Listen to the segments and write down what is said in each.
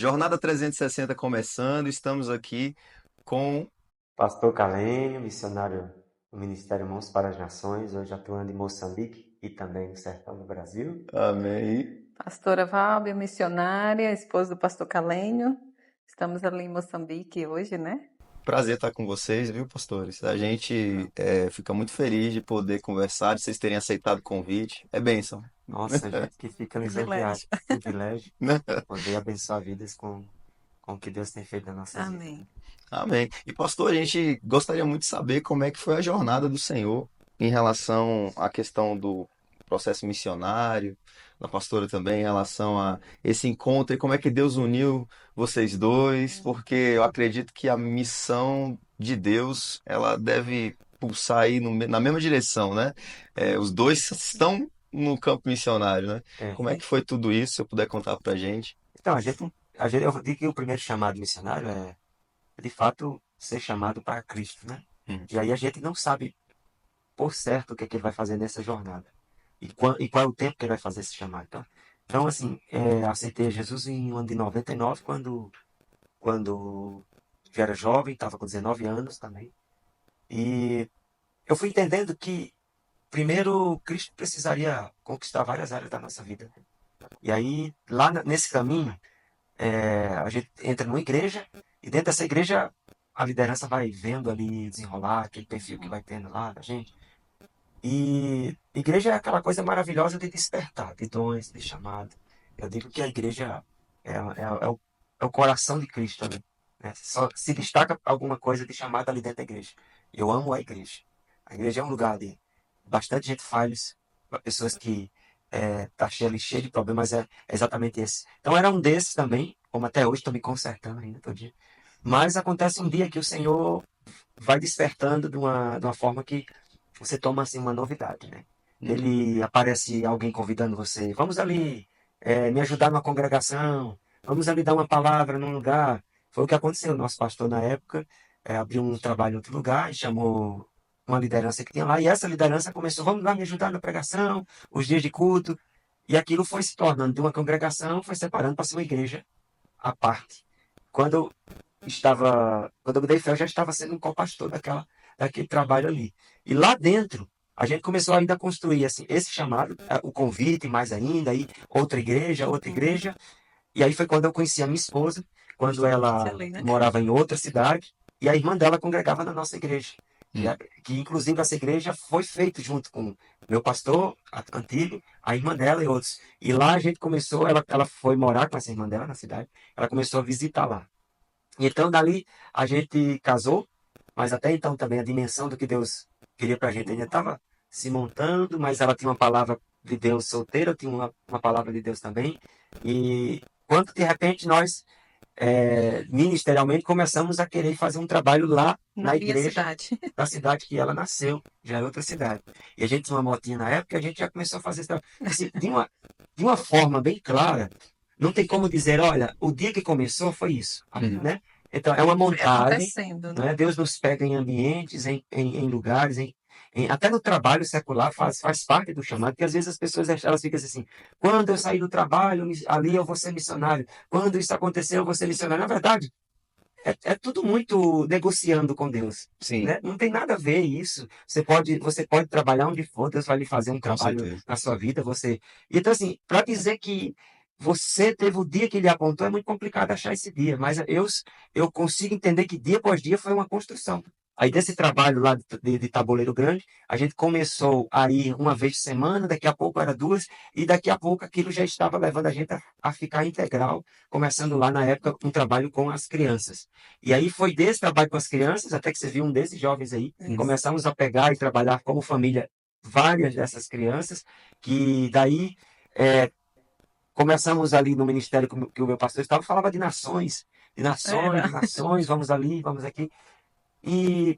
Jornada 360 começando, estamos aqui com. Pastor Calenho, missionário do Ministério Mãos para as Nações, hoje atuando em Moçambique e também no sertão do Brasil. Amém. Pastora Valber, missionária, esposa do pastor Calenho. Estamos ali em Moçambique hoje, né? Prazer estar com vocês, viu, pastores? A gente fica muito feliz de poder conversar, de vocês terem aceitado o convite. É bênção, Nossa, gente que fica lisonjeado, Privilégio. privilégio, né? poder abençoar vidas com o que Deus tem feito nas nossas vidas. Amém. Amém. E, pastor, a gente gostaria muito de saber como é que foi a jornada do Senhor em relação à questão do processo missionário, da pastora também, em relação a esse encontro e como é que Deus uniu vocês dois, porque eu acredito que a missão de Deus, ela deve pulsar aí na mesma direção, né? Os dois estão no campo missionário, né? É. Como é que foi tudo isso, se eu puder contar pra gente? Então, eu digo que o primeiro chamado missionário é, de fato, ser chamado para Cristo, né? Hum. E aí a gente não sabe por certo o que é que ele vai fazer nessa jornada. E qual é o tempo que ele vai fazer esse chamado. Então assim, aceitei Jesus em um ano de 99, quando eu era jovem, estava com 19 anos também. E eu fui entendendo que, primeiro, Cristo precisaria conquistar várias áreas da nossa vida. E aí, nesse caminho, a gente entra numa igreja, e dentro dessa igreja, a liderança vai vendo ali desenrolar aquele perfil que vai tendo lá da gente. E igreja é aquela coisa maravilhosa de despertar, de dons, de chamado. Eu digo que a igreja é o coração de Cristo ali, né? Só se destaca alguma coisa de chamada ali dentro da igreja. Eu amo a igreja. A igreja é um lugar de bastante gente falhos, pessoas que tá cheio de problemas, é exatamente esse. Então era um desses também, como até hoje estou me consertando ainda todo dia. Mas acontece um dia que o Senhor vai despertando de uma forma que você toma assim uma novidade, né? Ele aparece alguém convidando você, vamos ali me ajudar numa congregação, vamos ali dar uma palavra num lugar. Foi o que aconteceu. O nosso pastor na época abriu um trabalho em outro lugar e chamou uma liderança que tinha lá, e essa liderança começou, vamos lá me ajudar na pregação, os dias de culto, e aquilo foi se tornando de uma congregação, foi separando para ser uma igreja à parte. Quando quando eu me dei fé, eu já estava sendo um co-pastor daquele trabalho ali. E lá dentro, a gente começou ainda a construir assim, esse chamado, o convite, mais ainda, aí outra igreja. E aí foi quando eu conheci a minha esposa, quando ela Ali, né? morava em outra cidade, e a irmã dela congregava na nossa igreja. Que, Hum. a- que inclusive essa igreja foi feita junto com meu pastor antigo, a irmã dela e outros. E lá a gente começou, ela foi morar com essa irmã dela na cidade, ela começou a visitar lá. Então, dali, a gente casou, mas até então também a dimensão do que Deus queria para a gente ainda estava se montando, mas ela tinha uma palavra de Deus solteira, eu tinha uma palavra de Deus também. E quando, de repente, nós, ministerialmente, começamos a querer fazer um trabalho lá Na na minha igreja cidade. da cidade que ela nasceu, já é outra cidade. E a gente tinha uma motinha na época, e a gente já começou a fazer esse trabalho. Assim, de uma forma bem clara, não tem como dizer, olha, o dia que começou foi isso, Hum. né? Então, é uma Foi montagem, acontecendo, né? né? Deus nos pega em ambientes, em lugares, até no trabalho secular faz parte do chamado, porque às vezes as pessoas elas ficam assim, quando eu sair do trabalho, ali eu vou ser missionário, quando isso acontecer, eu vou ser missionário. Na verdade, é tudo muito negociando com Deus, Sim, né? Não tem nada a ver isso. Você pode trabalhar onde for, Deus vai lhe fazer um com trabalho certeza. na sua vida. Então, assim, para dizer que você teve o dia que ele apontou, é muito complicado achar esse dia, mas eu consigo entender que dia após dia foi uma construção. Aí, desse trabalho lá de Tabuleiro Grande, a gente começou a ir uma vez por semana, daqui a pouco era duas, e daqui a pouco aquilo já estava levando a gente a ficar integral, começando lá na época um trabalho com as crianças. E aí foi desse trabalho com as crianças, até que você viu um desses jovens aí, Isso. começamos a pegar e trabalhar como família várias dessas crianças, que daí começamos ali no ministério que o meu pastor estava, falava de nações, de nações, Era. de nações, vamos ali, vamos aqui. E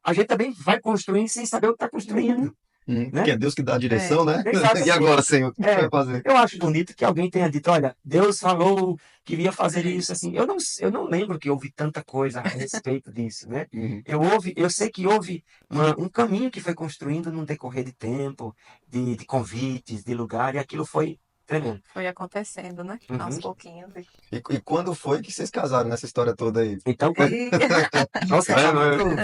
a gente também vai construindo sem saber o que está Uhum. construindo, Porque né? é Deus que dá a É. direção, né? Exato, E assim. agora, Senhor, o que você vai fazer? Eu acho bonito que alguém tenha dito, olha, Deus falou que iria fazer isso, assim. Eu não lembro que houve tanta coisa a respeito disso, né? Uhum. Eu sei que houve um caminho que foi construindo num decorrer de tempo, de convites, de lugar, e aquilo foi tremendo. Foi acontecendo, né? Aos Uhum. pouquinhos. E quando foi que vocês casaram nessa história toda aí? Então, E... nossa,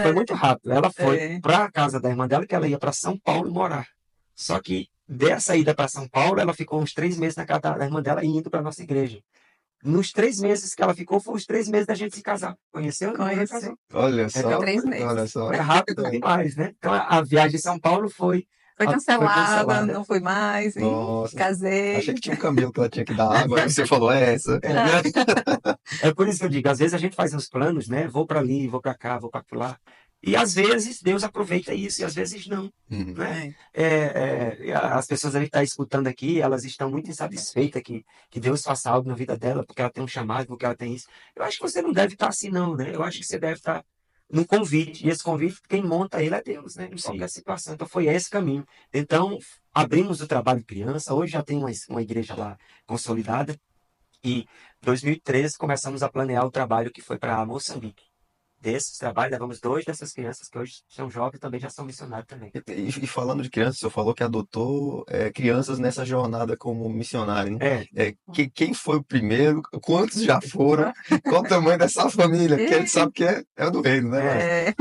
foi muito rápido. Ela foi É. para a casa da irmã dela, que ela ia para São Paulo morar. Só que dessa ida para São Paulo, ela ficou uns 3 meses na casa da irmã dela e indo para nossa igreja. Nos 3 meses que ela ficou, foi os 3 meses da gente se casar. Conheceu? Namorou e casou. Olha Foi só, 3 meses. olha só. É rápido demais, né? Então a viagem de São Paulo foi Foi cancelada, cancelada. não fui mais. E Nossa, casei. achei que tinha um camelo que ela tinha que dar água, aí você falou, é essa. É por isso que eu digo, às vezes a gente faz uns planos, né? Vou para ali, vou para cá, vou para lá. E às vezes Deus aproveita isso e às vezes não, Uhum. né? É. As pessoas que estão escutando aqui, elas estão muito insatisfeitas que Deus faça algo na vida dela, porque ela tem um chamado, porque ela tem isso. Eu acho que você não deve estar assim, não, né? Eu acho que você deve estar num convite. E esse convite, quem monta ele é Deus, né? Em Sim. qualquer situação. Então foi esse caminho. Então, abrimos o trabalho de criança. Hoje já tem uma igreja lá consolidada. E em 2013 começamos a planear o trabalho que foi para Moçambique. Desses trabalhos, levamos 2 dessas crianças que hoje são jovens também já são missionários também. E falando de crianças, o senhor falou que adotou crianças nessa jornada como missionário, né? Quem foi o primeiro? Quantos já foram? Qual o tamanho dessa família? Porque a gente sabe que é do reino, né? É.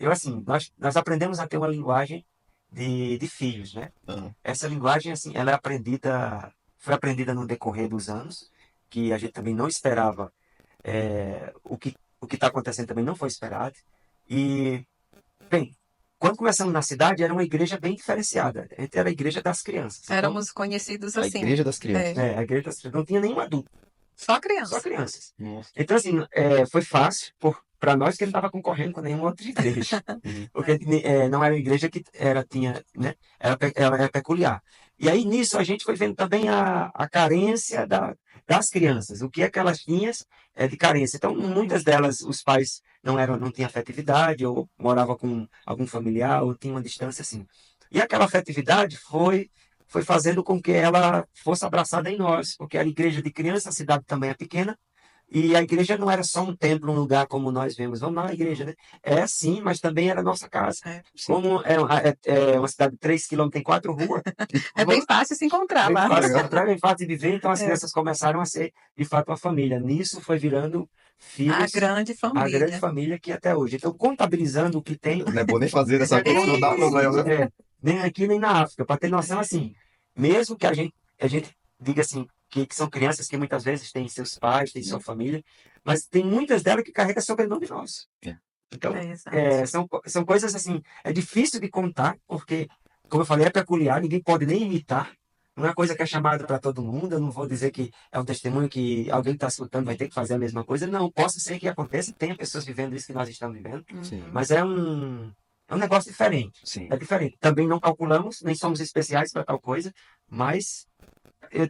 Assim, nós aprendemos a ter uma linguagem de filhos, né? Aham. Essa linguagem, assim, ela foi aprendida no decorrer dos anos, que a gente também não esperava. O que está acontecendo também não foi esperado. E, bem, quando começamos na cidade, era uma igreja bem diferenciada. A gente era a igreja das crianças. Então, Éramos conhecidos A assim. igreja das crianças. É. a igreja das crianças. Não tinha nenhum adulto, Só só criança. crianças. Nossa. Então, assim, foi fácil para nós que ele não estava concorrendo com nenhuma outra igreja. Uhum. Porque não era uma igreja que tinha, né? Ela era peculiar. E aí, nisso, a gente foi vendo também a carência das crianças. O que é que elas tinham de carência. Então, muitas delas, os pais não tinham afetividade, ou moravam com algum familiar, ou tinham uma distância assim. E aquela afetividade foi fazendo com que ela fosse abraçada em nós, porque era igreja de criança, a cidade também é pequena, e a igreja não era só um templo, um lugar como nós vemos. Vamos lá na igreja, né? É sim, mas também era a nossa casa. Como é uma cidade de 3 quilômetros, tem 4 ruas. É bem fácil se encontrar Bem lá. fácil de encontrar, bem fácil de viver. Então as crianças começaram a ser, de fato, uma família. Nisso foi virando A filhos, grande a grande família. família que até hoje. Então, contabilizando o que tem, Não é bom nem fazer dessa conta, não dá problema, né? nem aqui nem na África, para ter noção assim, mesmo que a gente diga assim, que são crianças que muitas vezes têm seus pais, têm sua família, mas tem muitas delas que carregam sobrenome nosso. É. Então, Exato. são coisas assim, é difícil de contar, porque, como eu falei, é peculiar, ninguém pode nem imitar. Não é uma coisa que é chamada para todo mundo. Eu não vou dizer que é um testemunho que alguém que está escutando vai ter que fazer a mesma coisa. Não, possa ser que aconteça, tenha pessoas vivendo isso que nós estamos vivendo, Sim. mas é um negócio diferente. Sim. É diferente. Também não calculamos, nem somos especiais para tal coisa, mas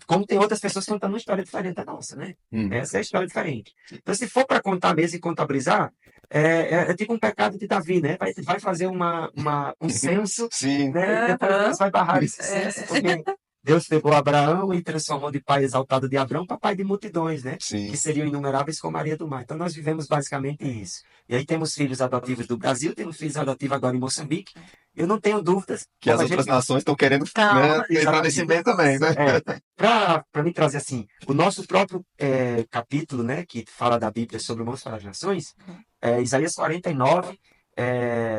como tem outras pessoas contando uma história diferente da nossa, né? Essa é a história diferente. Então, se for para contar mesmo e contabilizar, é tipo um pecado de Davi, né? Vai fazer um censo, Sim. né? E depois Deus vai barrar esse censo, porque Deus pegou Abraão e transformou de pai exaltado de Abraão para pai de multidões, né? Sim. Que seriam inumeráveis como Maria do Mar. Então, nós vivemos basicamente isso. E aí temos filhos adotivos do Brasil, temos filhos adotivos agora em Moçambique. Eu não tenho dúvidas. Que as outras nações estão querendo Então, entrar nesse meio também, né? Para me trazer assim, o nosso próprio capítulo, né, que fala da Bíblia sobre o Monte para as Nações, Isaías 49,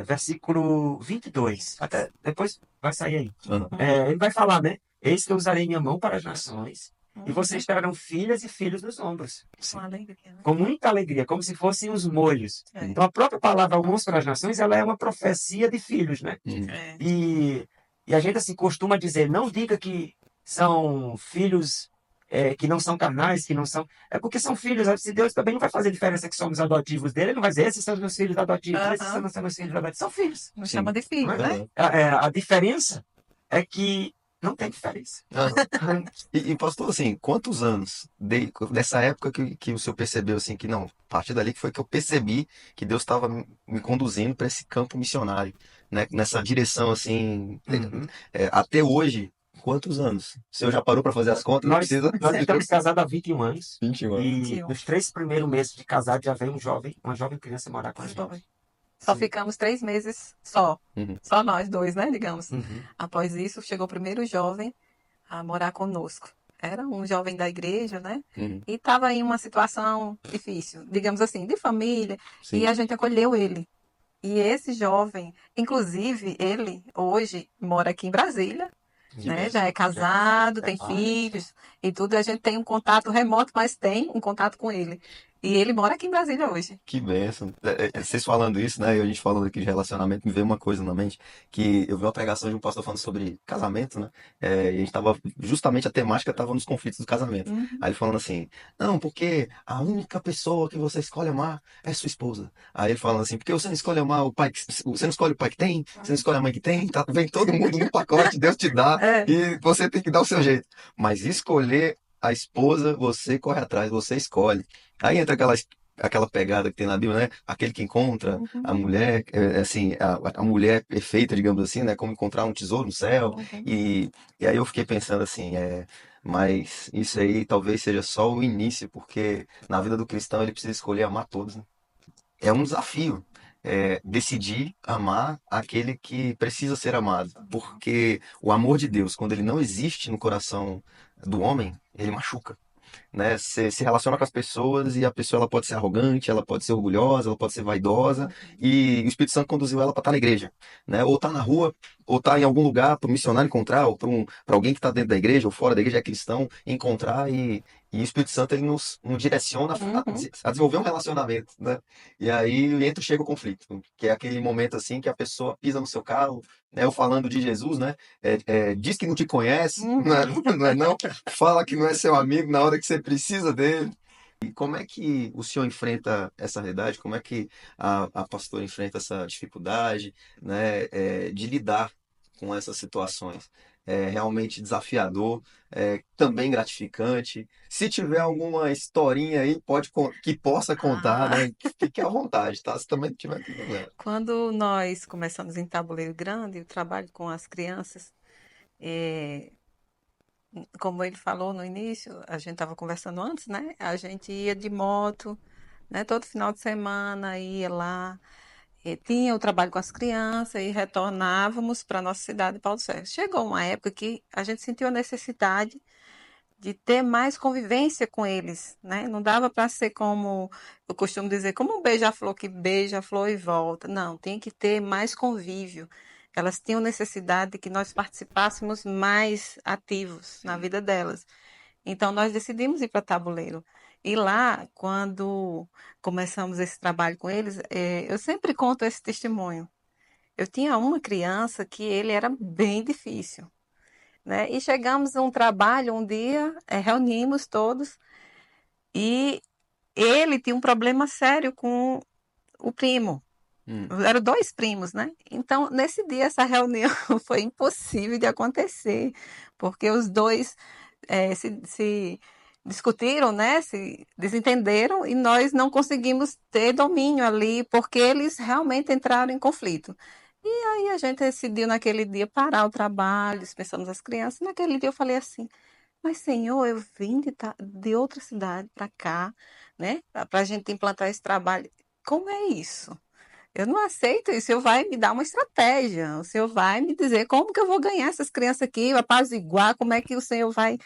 versículo 22. Até depois vai sair aí. Uhum. Ele vai falar, né? Eis que eu usarei minha mão para as nações, e vocês trarão filhas e filhos nos ombros. com alegria, né? Com muita alegria, como se fossem os molhos. Então, a própria palavra almoço para as nações, ela é uma profecia de filhos, né? É. E a gente, assim, costuma dizer, não diga que são filhos que não são carnais, que não são... É porque são filhos. Se Deus também não vai fazer diferença que somos adotivos dele, ele não vai dizer, esses são meus filhos adotivos, esses são meus filhos adotivos. São filhos. Não Sim. chama de filho, Mas, né? A diferença é que não tem diferença. Aham. E pastor, assim, quantos anos dessa época que o senhor percebeu assim que não, a partir dali que foi que eu percebi que Deus estava me conduzindo para esse campo missionário, né? Nessa direção assim, Uhum. até hoje, quantos anos? O senhor já parou para fazer as contas? Não Nós precisa. estamos casados há 21 anos. 21 anos. E 21. nos 3 primeiros meses de casado já veio uma jovem criança morar com a gente. Foi. Só ficamos 3 meses só. Uhum. Só nós dois, né? Digamos. Uhum. Após isso, chegou o primeiro jovem. a morar conosco. Era um jovem da igreja, né? Uhum. E estava em uma situação difícil, digamos assim, de família, e Sim. a gente acolheu ele. E esse jovem, inclusive, ele hoje mora aqui em Brasília, Que né? Já benção. é casado, É tem pai. filhos e tudo. A gente tem um contato remoto, mas tem um contato com ele. E ele mora aqui em Brasília hoje. Que benção. Vocês falando isso, né? E a gente falando aqui de relacionamento, me veio uma coisa na mente, que eu vi uma pregação de um pastor falando sobre casamento, né? E a gente tava, justamente a temática estava nos conflitos do casamento. Uhum. Aí ele falando assim, não, porque a única pessoa que você escolhe amar é sua esposa. Aí ele falando assim, porque você não escolhe amar o pai, você não escolhe o pai que tem, você não escolhe a mãe que tem, tá, vem todo mundo no pacote, Deus te dá, É. e você tem que dar o seu jeito. Mas escolher a esposa, você corre atrás, você escolhe. Aí entra aquela pegada que tem na Bíblia, né? Aquele que encontra a Uhum. mulher, assim, a mulher perfeita, digamos assim, né? Como encontrar um tesouro no céu. Uhum. E aí eu fiquei pensando assim, mas isso aí talvez seja só o início, porque na vida do cristão ele precisa escolher amar todos, né? É um desafio. Decidir amar aquele que precisa ser amado, porque o amor de Deus, quando ele não existe no coração do homem, ele machuca, né? Você se relaciona com as pessoas e a pessoa ela pode ser arrogante, ela pode ser orgulhosa, ela pode ser vaidosa e o Espírito Santo conduziu ela para estar na igreja, né? Ou tá na rua, ou tá em algum lugar para o missionário encontrar, ou para alguém que está dentro da igreja ou fora da igreja é cristão encontrar e o Espírito Santo ele nos direciona Uhum. a desenvolver um relacionamento, né? E aí chega o conflito, que é aquele momento assim que a pessoa pisa no seu carro, né? Eu falando de Jesus, né? Diz que não te conhece, Uhum. não é, não é não? Fala que não é seu amigo na hora que você precisa dele. E como é que o senhor enfrenta essa realidade? Como é que a pastora enfrenta essa dificuldade, né, de lidar com essas situações? É realmente desafiador, também gratificante. Se tiver alguma historinha aí, que possa contar, Ah, né? Fique à vontade, tá? Se também não tiver, não tem problema. quando nós começamos em Tabuleiro Grande, o trabalho com as crianças, eh, como ele falou no início, a gente estava conversando antes, né? A gente ia de moto, né? Todo final de semana ia lá, tinha o trabalho com as crianças e retornávamos para a nossa cidade de Paulo Sérgio. Chegou uma época que a gente sentiu a necessidade de ter mais convivência com eles, né? Não dava para ser como eu costumo dizer, como um beija-flor que beija a flor e volta. Não, tem que ter mais convívio. Elas tinham necessidade de que nós participássemos mais ativos na vida delas. Então nós decidimos ir para Tabuleiro. E lá, quando começamos esse trabalho com eles, eu sempre conto esse testemunho. Eu tinha uma criança que ele era bem difícil, né? E chegamos a um trabalho um dia, reunimos todos e ele tinha um problema sério com o primo. Hum, Eram dois primos, né? Então, nesse dia, essa reunião foi impossível de acontecer, porque os dois se discutiram, né? Se desentenderam e nós não conseguimos ter domínio ali, porque eles realmente entraram em conflito. E aí a gente decidiu naquele dia parar o trabalho, dispensamos as crianças. Naquele dia eu falei assim: mas, Senhor, eu vim de outra cidade para cá, né? Para a gente implantar esse trabalho. Como é isso? Eu não aceito isso. O Senhor vai me dar uma estratégia. O Senhor vai me dizer como que eu vou ganhar essas crianças aqui, apaziguar, como é que o Senhor vai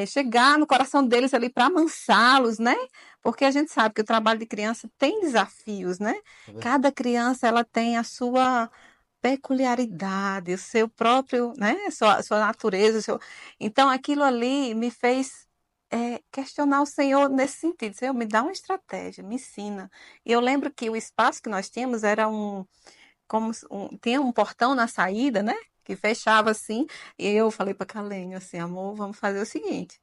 chegar no coração deles ali para amansá-los, né? Porque a gente sabe que o trabalho de criança tem desafios, né? é verdade. Cada criança ela tem a sua peculiaridade, o seu próprio, né? Sua natureza, então aquilo ali me fez questionar o Senhor nesse sentido. Senhor, me dá uma estratégia, me ensina. E eu lembro que o espaço que nós tínhamos era tinha um portão na saída, né? Que fechava assim. E eu falei para Calênio assim, amor, vamos fazer o seguinte.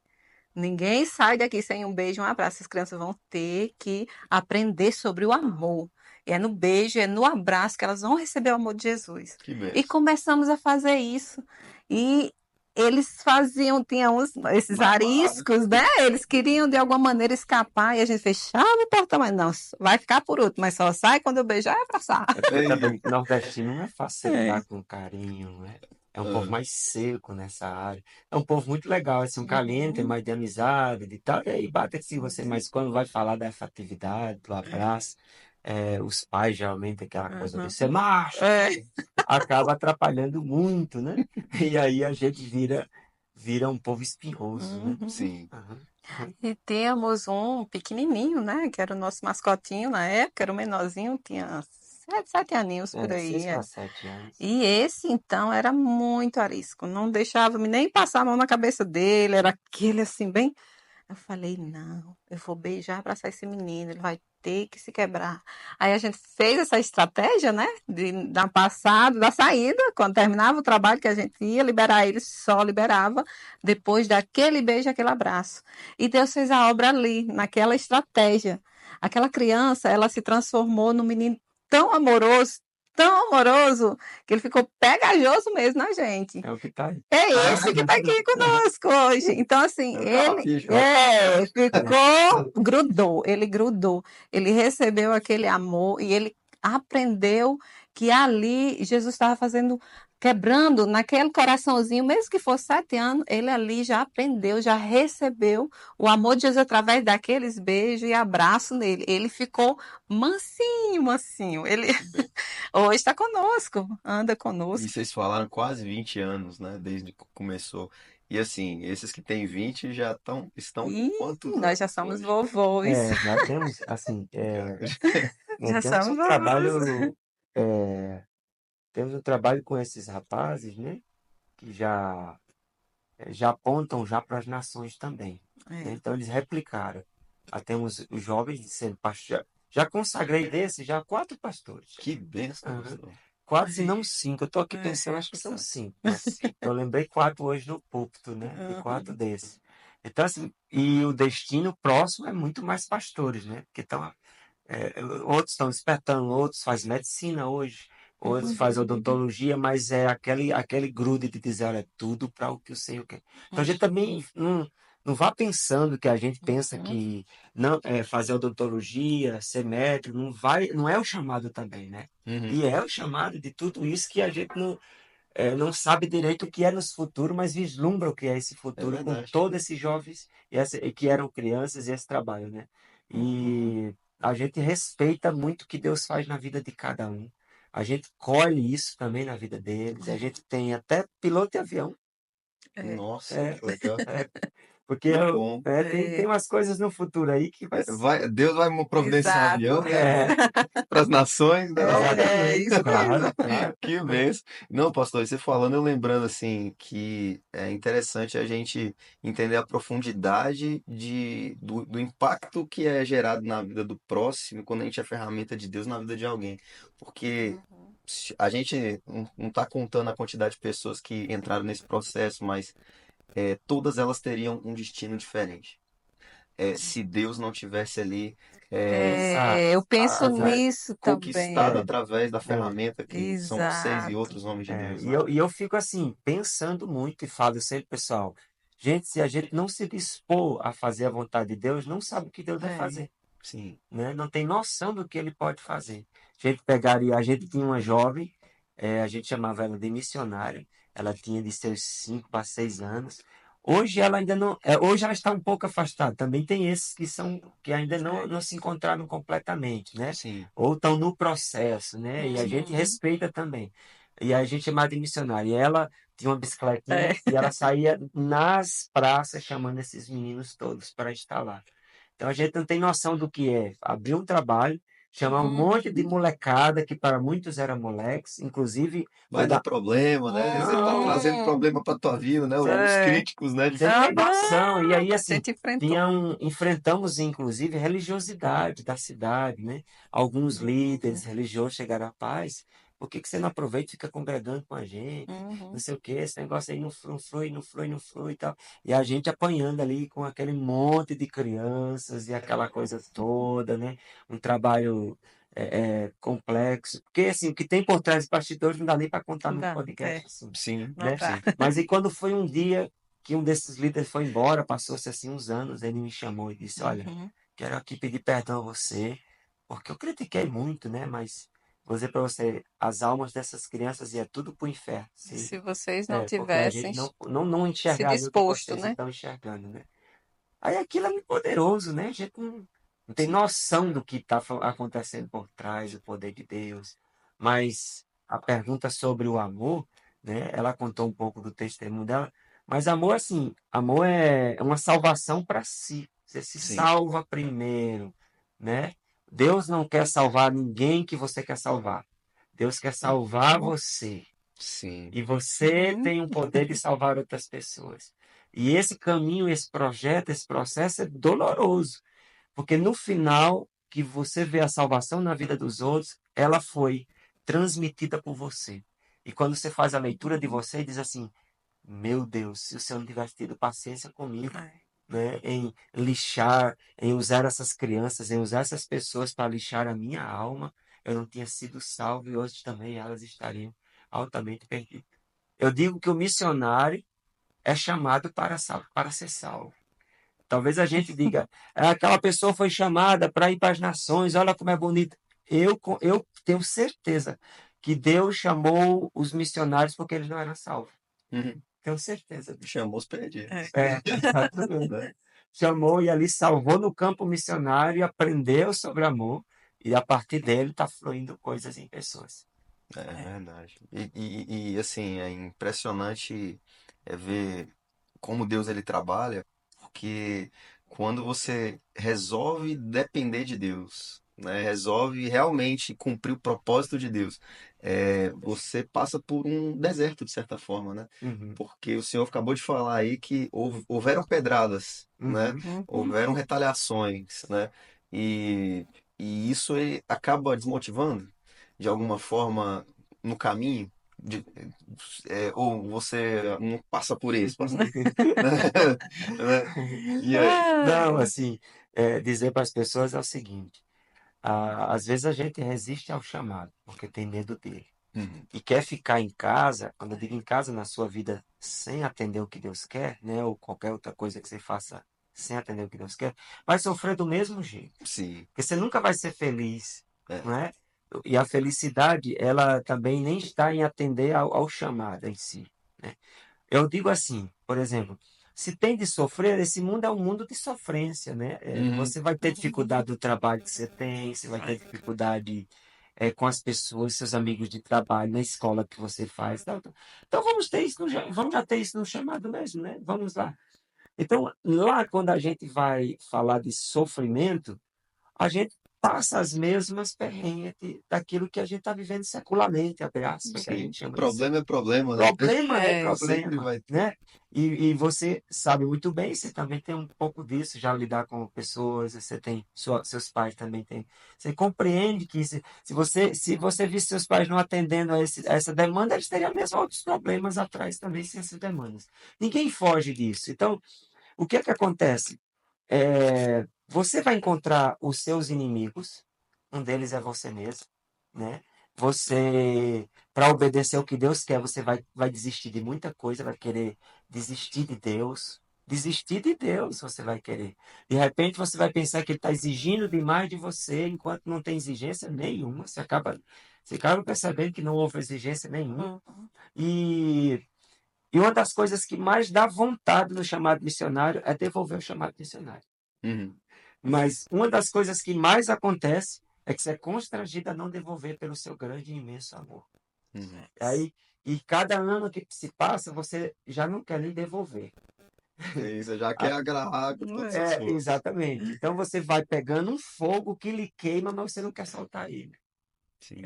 Ninguém sai daqui sem um beijo e um abraço. As crianças vão ter que aprender sobre o amor. E é no beijo, é no abraço que elas vão receber o amor de Jesus. Que E benção. começamos a fazer isso. E eles faziam, tinham esses Babado. ariscos, né? Eles queriam de alguma maneira escapar e a gente fechava o portão, mas não, vai ficar por último, mas só sai quando eu beijar e abraçar. É porque também Eita. nordestino não é fácil você É. lidar com carinho, né? É um povo Ah, mais seco nessa área. É um povo muito legal, assim, um caliente, Uhum. mais de amizade, de tal. E aí bate assim você, mas quando vai falar dessa atividade, do abraço, os pais geralmente aquela coisa de Uhum. ser macho, É. acaba atrapalhando muito, né? E aí a gente vira. vira um povo espinhoso, né? Uhum. Sim. Aham. E temos um pequenininho, né? Que era o nosso mascotinho na época, era o menorzinho, tinha 7 aninhos por aí. 6 para 7 anos. E esse, então, era muito arisco, não deixava nem passar a mão na cabeça dele, era aquele assim, bem. Eu falei, não, eu vou beijar, abraçar esse menino, ele vai ter que se quebrar. Aí a gente fez essa estratégia, né, da passada, da saída, quando terminava o trabalho que a gente ia liberar ele, só liberava depois daquele beijo, aquele abraço. E Deus fez a obra ali, naquela estratégia. Aquela criança, ela se transformou num menino tão amoroso, que ele ficou pegajoso mesmo na gente. É o que tá aí. É esse que está aqui conosco hoje. Então, assim, É o ele carrapicho, ó. ficou, ele grudou, ele recebeu aquele amor e ele aprendeu que ali Jesus estava fazendo, quebrando naquele coraçãozinho, mesmo que fosse 7 anos, ele ali já aprendeu, já recebeu o amor de Jesus através daqueles beijos e abraços nele. Ele ficou mansinho, mansinho. Ele hoje está conosco, anda E conosco. vocês falaram quase 20 anos, né? Desde que começou. E assim, esses que têm 20 estão com Ih, quantos nós já anos somos hoje? vovôs. Já temos, assim, Já temos somos um vovôs. trabalho, é, temos um trabalho com esses rapazes, né? Que já apontam já para as nações também, né? É. Então eles replicaram. Temos os jovens sendo pastores. Já consagrei desses já 4 pastores. Que bênção, Aham. pastor. 4, se não 5. Eu estou aqui É, pensando, acho que são só. 5, mas eu lembrei 4 hoje no púlpito, né? De 4 Uhum. desses. Então, assim, e o destino próximo é muito mais pastores, né? Porque outros estão despertando, outros fazem medicina hoje, outros fazem odontologia, mas é aquele grude de dizer, olha, é tudo para o que o Senhor quer. Então a gente também não vá pensando que a gente pensa Uhum. que não fazer odontologia, ser médico, não é o chamado também, né? Uhum. E é o chamado de tudo isso que a gente não sabe direito o que é no futuro, mas vislumbra o que é esse É futuro com verdade. todos esses jovens e que eram crianças e esse trabalho, né? E a gente respeita muito o que Deus faz na vida de cada um. A gente colhe isso também na vida deles. A gente tem até piloto de avião. É, Nossa, É, que legal. é, porque Que bom. tem é, umas coisas no futuro aí que vai. Deus vai providenciar um exato. avião, né? É, Para as nações, né? É, exatamente, isso mesmo. claro, claro. Que bênção. Não, pastor, você falando, eu lembrando assim que é interessante a gente entender a profundidade do impacto que é gerado na vida do próximo quando a gente é ferramenta de Deus na vida de alguém. Porque a gente não está contando a quantidade de pessoas que entraram nesse processo, mas todas elas teriam um destino diferente. Se Deus não tivesse ali é, É, Exato, eu penso exato. nisso conquistado É, também. através da é. ferramenta que são vocês e Exato. outros homens de É, Deus, e né? eu fico assim, pensando muito e falo sempre, pessoal, gente, se a gente não se dispor a fazer a vontade de Deus, não sabe o que Deus vai É. fazer, Sim. né? Não tem noção do que Ele pode fazer. A gente tinha uma jovem, a gente chamava ela de missionária, ela tinha de seus 5 para 6 anos. Hoje ela ainda não, hoje ela está um pouco afastada. Também tem esses que ainda não se encontraram completamente, né? Sim. Ou estão no processo, né? E a gente Uhum. respeita também. E a gente chamava de missionária. E ela tinha uma bicicletinha É. e ela saía nas praças chamando esses meninos todos para estar lá. Então a gente não tem noção do que é abrir um trabalho, chamar um monte de molecada, que para muitos eram moleques, inclusive Vai dar problema, né? Você tá trazendo Uhum. problema pra tua vida, né? Os É. críticos, né? você não tem noção. E Aham. aí, A assim, gente enfrentou. enfrentamos, inclusive, religiosidade da cidade, né? Alguns líderes religiosos chegaram à paz. Por que você não aproveita e fica congregando com a gente? Não Uhum. sei o quê, esse negócio aí não flui, não flui, não flui e tal. E a gente apanhando ali com aquele monte de crianças e aquela coisa toda, né? Um trabalho complexo. Porque, assim, o que tem por trás dos bastidores não dá nem para contar num Dá. É. podcast, assim, Sim, Não né? dá. sim. Mas e quando foi um dia que um desses líderes foi embora, passou-se assim uns anos, ele me chamou e disse, olha, Uhum. quero aqui pedir perdão a você, porque eu critiquei muito, né? Mas vou dizer para você, as almas dessas crianças iam tudo para o inferno. Se vocês não Porque a tivessem gente não se enxergaria o que disposto, vocês né? estão enxergando, né? Aí aquilo é muito poderoso, né? A gente não tem Sim. noção do que está acontecendo por trás, o poder de Deus. Mas a pergunta sobre o amor, né? Ela contou um pouco do testemunho dela, Mas amor, assim, amor é uma salvação para si. Você se Sim, salva primeiro, né? Deus não quer salvar ninguém que você quer salvar. Deus quer salvar você. sim. E você Uhum. tem o poder de salvar outras pessoas. E esse caminho, esse projeto, esse processo é doloroso. Porque no final, que você vê a salvação na vida dos outros, ela foi transmitida por você. E quando você faz a leitura de você, diz assim: meu Deus, se o Senhor não tivesse tido paciência comigo, É. né, em lixar, em usar essas crianças, em usar essas pessoas para lixar a minha alma, eu não tinha sido salvo e hoje também elas estariam altamente perdidas. Eu digo que o missionário é chamado para ser salvo. Talvez a gente diga, aquela pessoa foi chamada para ir para as nações, olha como é bonito. Eu tenho certeza que Deus chamou os missionários porque eles não eram salvos. Uhum. Tenho certeza disso. Chamou os É. perdidos, Exatamente. né? Chamou e ali salvou no campo missionário e aprendeu sobre amor. E a partir dele está fluindo coisas em pessoas. É É. verdade. Assim, é impressionante ver como Deus ele trabalha, porque quando você resolve depender de Deus, né, resolve realmente cumprir o propósito de Deus, você passa por um deserto, de certa forma, né? Uhum, Porque o Senhor acabou de falar aí que houveram pedradas, né? uhum, Uhum. Houveram retaliações, né? E, e isso acaba desmotivando de alguma forma no caminho, de- ou você não passa por isso, passa, né? E aí, Não, Ai. assim, dizer para as pessoas é o seguinte: às vezes a gente resiste ao chamado, porque tem medo dele. uhum, E quer ficar em casa, quando eu digo em casa, na sua vida, sem atender o que Deus quer, né, ou qualquer outra coisa que você faça sem atender o que Deus quer, vai sofrer do mesmo jeito. sim, Porque você nunca vai ser feliz, é, não é? E a felicidade, ela também nem está em atender ao chamado em si, né? Eu digo assim, por exemplo, se tem de sofrer, esse mundo é um mundo de sofrência, né? uhum, Você vai ter dificuldade do trabalho que você tem, você vai ter Vai. dificuldade com as pessoas, seus amigos de trabalho, na escola que você faz. Então vamos ter isso, vamos já ter isso no chamado mesmo, né? Vamos lá. Então, lá quando a gente vai falar de sofrimento, a gente passa as mesmas perrengues daquilo que a gente está vivendo secularmente, abre aspas, que a sim. gente chama isso. Problema é problema, né? Problema é É. Sempre problema, vai ter. né? E você sabe muito bem, você também tem um pouco disso, já lidar com pessoas, você tem, seus pais também têm. Você compreende que se você visse seus pais não atendendo a essa demanda, eles teriam mesmo outros problemas atrás também, sem essas demandas. Ninguém foge disso. Então, o que é que acontece? Você vai encontrar os seus inimigos, um deles é você mesmo, né? Você, para obedecer o que Deus quer, você vai desistir de muita coisa, vai querer desistir de Deus. Desistir de Deus você vai querer. De repente você vai pensar que Ele está exigindo demais de você, enquanto não tem exigência nenhuma. Você acaba percebendo que não houve exigência nenhuma. Uhum. E uma das coisas que mais dá vontade no chamado missionário é devolver o chamado missionário. Uhum, Mas uma das coisas que mais acontece é que você é constrangido a não devolver pelo seu grande e imenso amor. uhum. Aí, e cada ano que se passa, você já não quer nem devolver. Sim, você já quer Ah, agarrar com todas as É. forças. exatamente. Então você vai pegando um fogo que lhe queima, mas você não quer soltar ele. Sim.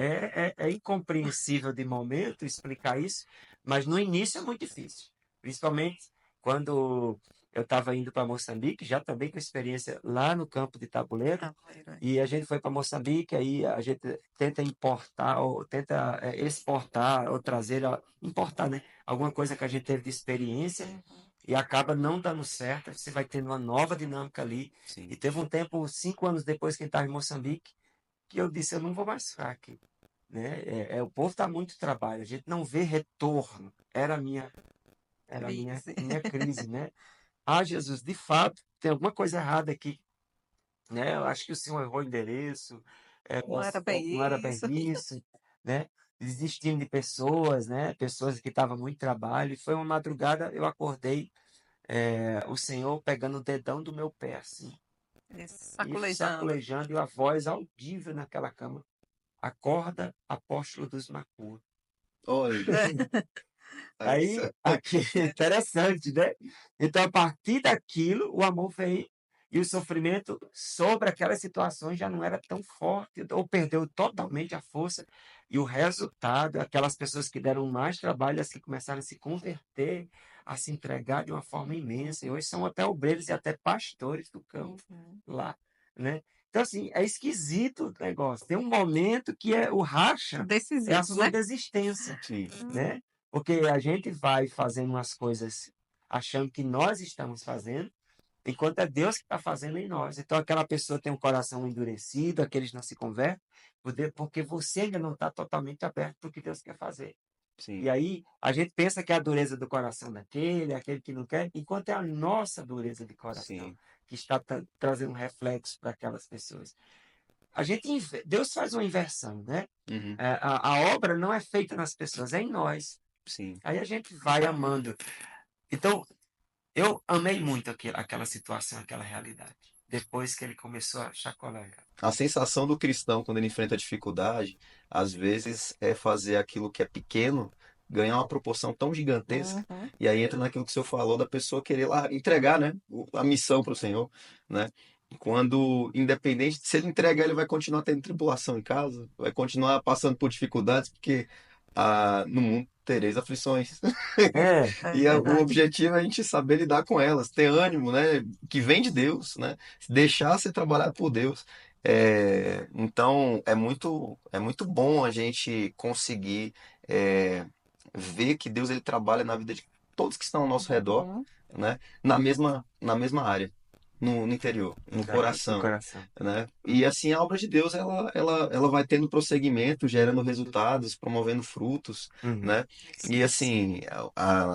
É incompreensível de momento explicar isso, mas no início é muito difícil. Principalmente quando eu estava indo para Moçambique, já também com experiência lá no campo de tabuleiro, Tabuleiro, é. e a gente foi para Moçambique, aí a gente tenta importar, ou tenta exportar, ou trazer, importar, né? Alguma coisa que a gente teve de experiência, Uhum. e acaba não dando certo, você vai tendo uma nova dinâmica ali. E Sim. teve um tempo, 5 anos depois que a gente estava em Moçambique, que eu disse, eu não vou mais ficar aqui, né? O povo está muito trabalho, a gente não vê retorno. Era a minha, Crise. minha crise, né? Ah, Jesus, de fato, tem alguma coisa errada aqui, né? Eu acho que o senhor errou o endereço, Não era bem não era bem isso. isso, né? Desistindo de pessoas, né? Pessoas que estavam muito trabalho. E foi uma madrugada, eu acordei, o Senhor pegando o dedão do meu pé, assim, e Sacolejando. sacolejando, e a voz audível naquela cama. Acorda, apóstolo dos Macur. Olha, É. Aí, aqui, interessante, né? Então, a partir daquilo, o amor veio e o sofrimento sobre aquelas situações já não era tão forte, ou perdeu totalmente a força. E o resultado, aquelas pessoas que deram mais trabalho, as que começaram a se converter, a se entregar de uma forma imensa, e hoje são até obreiros e até pastores do campo Uhum. lá, né? Então, assim, é esquisito o negócio. Tem um momento que é o racha, é a Decisivo, sua né? desistência, Sim. né? Porque a gente vai fazendo umas coisas achando que nós estamos fazendo, enquanto é Deus que está fazendo em nós. Então, aquela pessoa tem um coração endurecido, aqueles não se convertem, porque você ainda não está totalmente aberto para o que Deus quer fazer. Sim. E aí, a gente pensa que é a dureza do coração daquele, aquele que não quer, enquanto é a nossa dureza de coração Sim. que está trazendo um reflexo para aquelas pessoas. Deus faz uma inversão, né? Uhum. A obra não é feita nas pessoas, é em nós. Sim. Aí a gente vai amando. Então, eu amei muito aquela situação, aquela realidade. Depois que ele começou a chacoalhar. A sensação do cristão quando ele enfrenta dificuldade, às vezes é fazer aquilo que é pequeno ganhar uma proporção tão gigantesca. Uhum. E aí entra naquilo que o senhor falou da pessoa querer lá entregar, né, a missão para o Senhor, né? Quando, independente se ele entregar, ele vai continuar tendo tribulação em casa, vai continuar passando por dificuldades, porque no mundo tereis aflições. É, É E o verdade. objetivo é a gente saber lidar com elas, ter ânimo, né? Que vem de Deus, né? Deixar ser trabalhado por Deus. Então é muito bom a gente conseguir é, ver que Deus ele trabalha na vida de todos que estão ao nosso redor, Uhum. né? Na mesma área, no interior, no no coração, coração. né? E assim a obra de Deus ela vai tendo prosseguimento, gerando resultados, promovendo frutos, Uhum. né? E assim,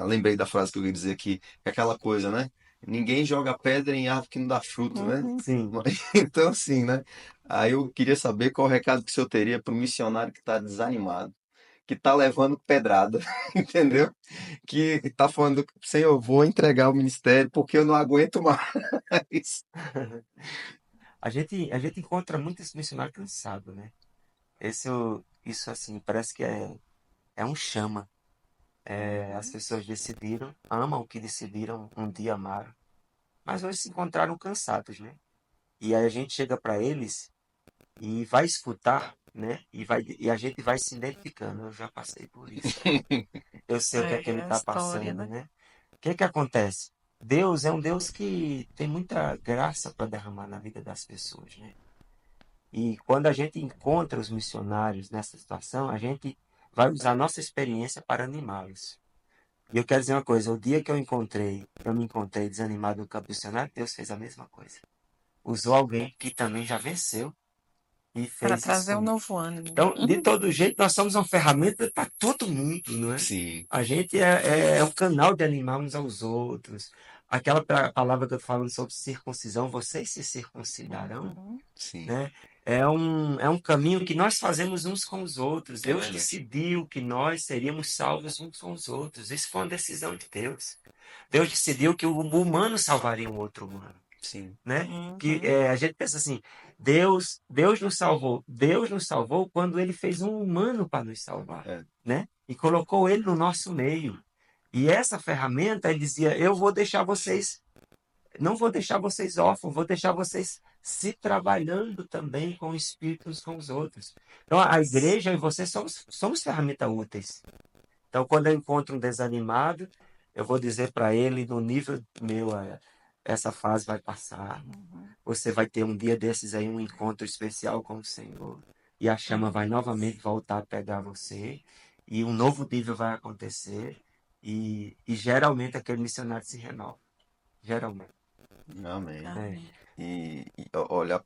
lembrei da frase que eu ia dizer aqui, que é aquela coisa, né? Ninguém joga pedra em árvore que não dá fruto, né? Uhum. Sim. Então, assim, né? Aí eu queria saber qual o recado que o senhor teria para um missionário que está desanimado, que está levando pedrada, entendeu? Que está falando, Senhor, eu vou entregar o ministério porque eu não aguento mais. A gente encontra muitos missionários cansados, né? Isso, assim, parece que é um chama. As pessoas decidiram, amam o que decidiram um dia amar, mas hoje se encontraram cansados, né? E aí a gente chega para eles e vai escutar, né? E a gente vai se identificando. Eu já passei por isso. Eu sei o que é que É ele a está história, passando, né? né? O que é que acontece? Deus é um Deus que tem muita graça para derramar na vida das pessoas, né? E quando a gente encontra os missionários nessa situação, a gente vai usar nossa experiência para animá-los. E eu quero dizer uma coisa: o dia que eu me encontrei desanimado no campo missionário, Deus fez a mesma coisa. Usou alguém que também já venceu e Para fez isso trazer um comigo. novo ânimo. Então, de todo jeito, nós somos uma ferramenta para todo mundo, não é? Sim, A gente é um canal de animar uns aos outros. Aquela palavra que eu tô falando sobre circuncisão, vocês se circuncidarão, Uhum. sim, né? É um caminho que nós fazemos uns com os outros. é Deus verdade. decidiu que nós seríamos salvos uns com os outros. Isso foi uma decisão de Deus. Deus decidiu que o humano salvaria um outro humano, Sim, né? Que Uhum. a gente pensa assim, Deus nos salvou quando Ele fez um humano para nos salvar, é, né? E colocou Ele no nosso meio. E essa ferramenta, Ele dizia, não vou deixar vocês órfãos, vou deixar vocês se trabalhando também com o Espírito uns com os outros. Então, a igreja e você somos ferramentas úteis. Então, quando eu encontro um desanimado, eu vou dizer para ele, no nível meu, essa fase vai passar. Uhum. Você vai ter um dia desses aí, um encontro especial com o Senhor. E a chama vai novamente voltar a pegar você. E um novo nível vai acontecer. E geralmente aquele missionário se renova. Geralmente. amém. É. Amém. E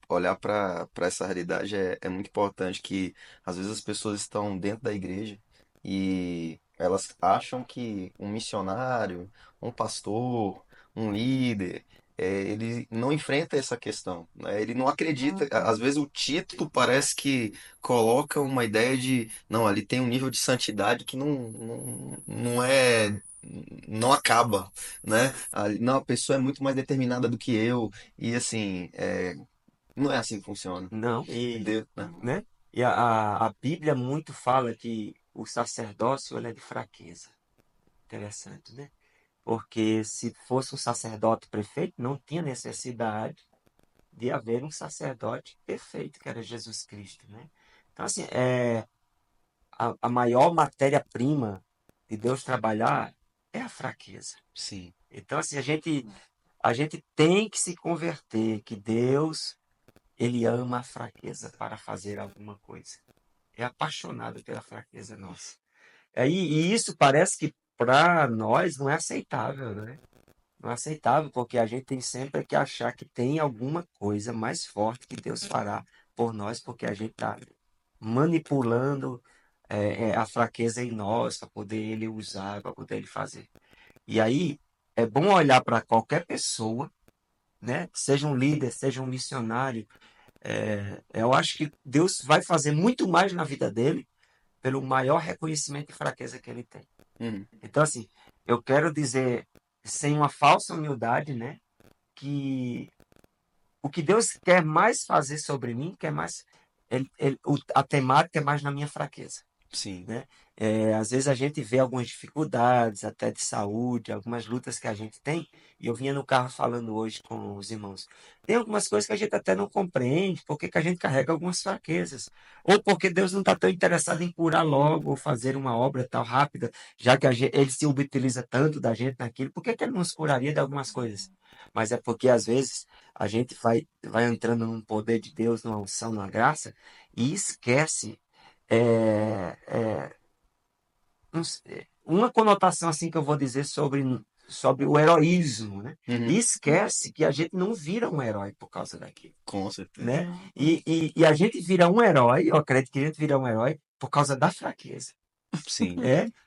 olhar para essa realidade é muito importante, que às vezes as pessoas estão dentro da igreja e elas acham que um missionário, um pastor, um líder, ele não enfrenta essa questão, né? Ele não acredita. Às Uhum. vezes o título parece que coloca uma ideia de, não, ali tem um nível de santidade que não é, não acaba, né? Não, a pessoa é muito mais determinada do que eu. E assim, não é assim que funciona. Não, Deus, né? né? E a Bíblia muito fala que o sacerdócio ele é de fraqueza. Interessante, né? Porque se fosse um sacerdote perfeito, não tinha necessidade de haver um sacerdote perfeito, que era Jesus Cristo, né? Então, assim, a maior matéria-prima de Deus trabalhar é a fraqueza. Sim. Então, assim, a gente tem que se converter, que Deus, ele ama a fraqueza para fazer alguma coisa. É apaixonado pela fraqueza nossa. E isso parece que para nós não é aceitável, né? Não é aceitável, porque a gente tem sempre que achar que tem alguma coisa mais forte que Deus fará por nós, porque a gente está manipulando a fraqueza em nós para poder ele usar, para poder ele fazer. E aí é bom olhar para qualquer pessoa, né? Seja um líder, seja um missionário. Eu acho que Deus vai fazer muito mais na vida dele pelo maior reconhecimento de fraqueza que ele tem. Uhum. Então, assim, eu quero dizer, sem uma falsa humildade, né? Que o que Deus quer mais fazer sobre mim, quer mais. A temática é mais na minha fraqueza. Sim. Né? Às vezes a gente vê algumas dificuldades, até de saúde, algumas lutas que a gente tem, e eu vinha no carro falando hoje com os irmãos. Tem algumas coisas que a gente até não compreende, porque que a gente carrega algumas fraquezas, ou porque Deus não está tão interessado em curar logo, ou fazer uma obra tão rápida, já que ele se utiliza tanto da gente naquilo, por que que ele não nos curaria de algumas coisas? Mas é porque às vezes a gente vai entrando num poder de Deus, numa unção, numa graça, e esquece é, uma conotação assim que eu vou dizer sobre o heroísmo, né? E Uhum. esquece que a gente não vira um herói por causa daquilo, Com certeza. né? E a gente vira um herói, eu acredito que a gente vira um herói por causa da fraqueza. Sim.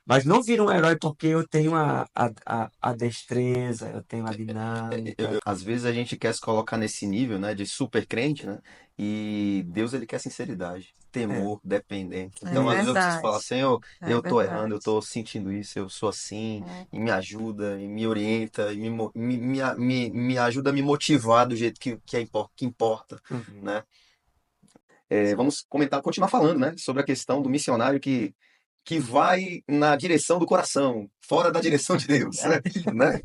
Mas não vira um herói porque eu tenho a destreza, eu tenho a dinâmica. Às vezes a gente quer se colocar nesse nível, né, de super crente, né? E Deus ele quer sinceridade, É, temor, dependência. É Então, às vezes eu preciso falar, verdade. Senhor, É eu tô errando, eu verdade. tô sentindo isso, eu sou assim, É. e me ajuda, e me orienta, e me ajuda a me motivar do jeito que importa, uhum, né? Vamos comentar, continuar falando, né, sobre a questão do missionário que vai na direção do coração, fora da direção de Deus, né? Né?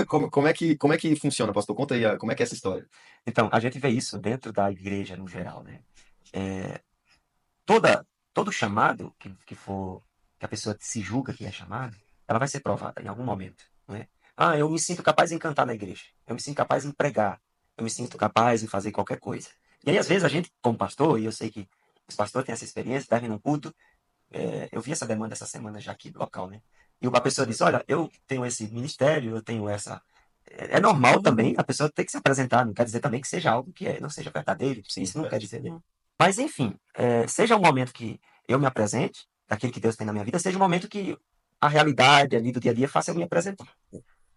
Como é que funciona, pastor? Conta aí, como é que é essa história? Então, a gente vê isso dentro da igreja no geral, né? É, toda, todo chamado que a pessoa se julga que é chamado, ela vai ser provada em algum momento, não é? Ah, eu me sinto capaz em cantar na igreja, eu me sinto capaz em pregar, eu me sinto capaz em fazer qualquer coisa. E aí, às vezes, a gente, como pastor, e eu sei que os pastores têm essa experiência, devem num culto, eu vi essa demanda essa semana já aqui do local, né? E uma pessoa disse, olha, eu tenho esse ministério, eu tenho essa... É normal também a pessoa ter que se apresentar, não quer dizer também que seja algo que não seja verdadeiro, Sim, isso não quer dizer, né? Mas, enfim, seja um momento que eu me apresente, daquilo que Deus tem na minha vida, seja um momento que a realidade ali do dia a dia faça eu me apresentar.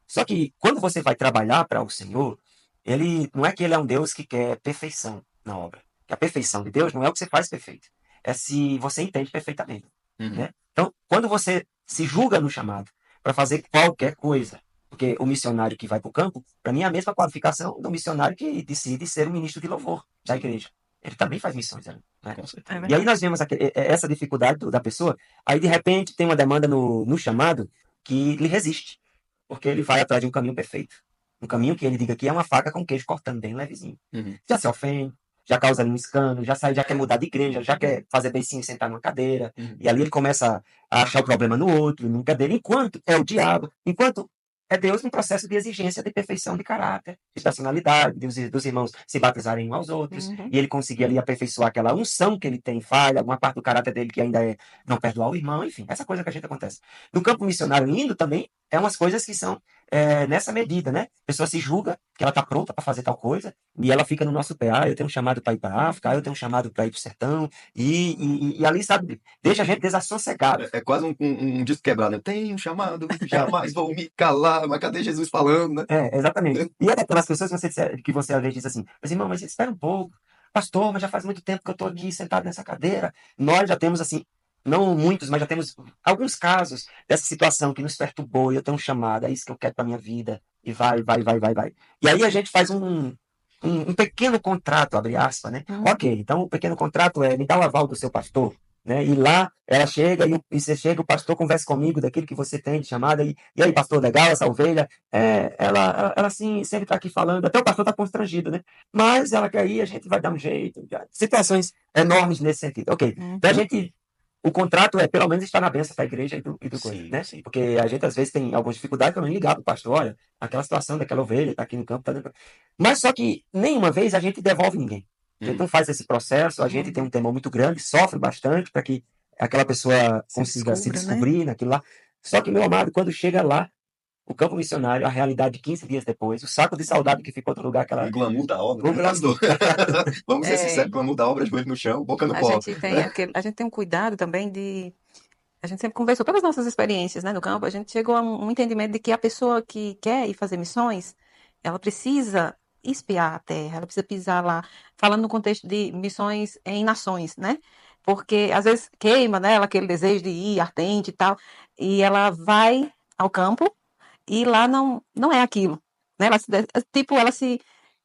Só que quando você vai trabalhar para o Senhor, ele não é que ele é um Deus que quer perfeição na obra. Que a perfeição de Deus não é o que você faz perfeito. É se você entende perfeitamente. uhum, Né? Então, quando você se julga no chamado para fazer qualquer coisa, porque o missionário que vai para o campo, para mim é a mesma qualificação do missionário que decide ser um ministro de louvor da sim, igreja. Ele também faz missões, né? com É certeza. E aí verdade. nós vemos essa dificuldade da pessoa, aí de repente tem uma demanda no chamado que lhe resiste, porque ele vai atrás de um caminho perfeito. Um caminho que ele diga que é uma faca com queijo cortando bem levezinho. Uhum, Já se ofende, já causa um escândalo, já sai, já quer mudar de igreja, já quer fazer beicinho e sentar numa cadeira. uhum. E ali ele começa a achar o problema no outro, nunca dele, enquanto é o diabo, enquanto é Deus um processo de exigência de perfeição de caráter, de personalidade, dos irmãos se batizarem uns aos outros, Uhum. e ele conseguir ali aperfeiçoar aquela unção que ele tem falha, alguma parte do caráter dele que ainda é não perdoar o irmão, enfim, essa coisa que a gente acontece. No campo missionário indo também, é umas coisas que são nessa medida, né? A pessoa se julga que ela está pronta para fazer tal coisa, e ela fica no nosso pé, eu tenho um chamado para ir para a África, eu tenho um chamado para ir para o sertão, e ali, sabe, deixa a gente desassossegado. É quase um disco quebrado, né? Eu tenho um chamado, jamais vou me calar, mas cadê Jesus falando, né? Exatamente. E é daquelas pessoas que você às vezes diz assim, mas irmão, mas espera um pouco, pastor, mas já faz muito tempo que eu estou aqui sentado nessa cadeira. Nós já temos assim, não muitos, mas já temos alguns casos dessa situação que nos perturbou e eu tenho um chamado, é isso que eu quero para minha vida, e vai, vai, vai, vai, vai. E aí a gente faz um pequeno contrato, abre aspas, né? Uhum. Ok, então o pequeno contrato é me dá o aval do seu pastor, né? E lá ela chega e você chega, o pastor conversa comigo daquilo que você tem de chamada, e aí, pastor, legal essa ovelha? Ela assim, sempre está aqui falando, até o pastor está constrangido, né? Mas ela quer ir, a gente vai dar um jeito. Situações enormes nesse sentido. Ok. Então a Uhum. gente. O contrato é, pelo menos, estar na bênção para a igreja e do coisa, Sim, né? sim. Porque a gente, às vezes, tem algumas dificuldades para não ligar para o pastor. Olha, aquela situação daquela ovelha está aqui no campo, tá dentro. Mas só que nenhuma vez a gente devolve ninguém. A gente não faz esse processo, a gente tem um temor muito grande, sofre bastante para que aquela pessoa Se consiga se descubra, né? descobrir naquilo lá. Só que, meu amado, quando chega lá, o campo missionário, a realidade 15 dias depois, o saco de saudade que ficou no lugar, O aquela. glamour da obra, O né, glamour. pastor? Vamos ser É, sinceros, glamour da obra, joelho no chão, boca no a pó, gente tem né? a gente tem um cuidado também a gente sempre conversou pelas nossas experiências, né, no campo, a gente chegou a um entendimento de que a pessoa que quer ir fazer missões, ela precisa espiar a terra, ela precisa pisar lá, falando no contexto de missões em nações, né? Porque às vezes queima nela aquele desejo de ir ardente e tal, e ela vai ao campo e lá não é aquilo, né? Ela se,